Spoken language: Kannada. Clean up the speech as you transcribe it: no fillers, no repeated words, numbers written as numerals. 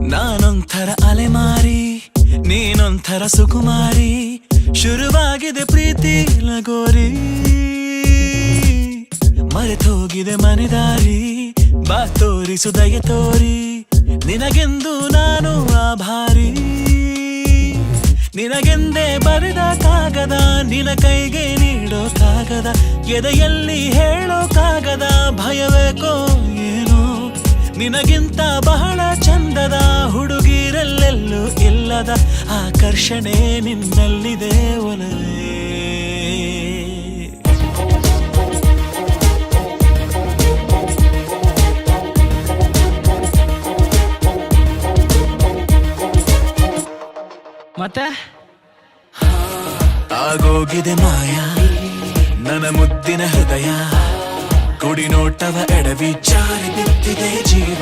ನಾನೊಂಥರ ಅಲೆಮಾರಿ, ನೀನೊಂಥರ ಸುಕುಮಾರಿ. ಶುರುವಾಗಿದೆ ಪ್ರೀತಿ ಲಗೋರಿ, ಮರೆತೋಗಿದೆ ಮನೆದಾರಿ. ಬಾ ತೋರಿಸು ದಯ ತೋರಿ, ನಿನಗೆಂದು ನಾನು ಆಭಾರಿ. ನಿನಗೆಂದೇ ಬರೆದ ಕಾಗದ, ನಿನ ಕೈಗೆ ನೀಡೋ ಕಾಗದ. ಎದೆಯಲ್ಲಿ ಹೇಳೋ ಕಾಗದ, ಭಯವೇಕೋ ಏನೋ. ನಿನಗಿಂತ ಬಹಳ ಚಂದದ ಹುಡುಗಿರಲ್ಲೆಲ್ಲೂ ಇಲ್ಲದ ಆಕರ್ಷಣೆ ನಿನ್ನಲ್ಲಿದೆ ಒಲವೇ. ಮತ್ತೆ ಆಗೋಗಿದೆ ಮಾಯ ನನ್ನ ಮುದ್ದಿನ ಹೃದಯ. ಕುಡಿ ನೋಟವ ಎಡವಿ ಜಾರಿ ಬಿದ್ದಿದೆ ಜೀವ.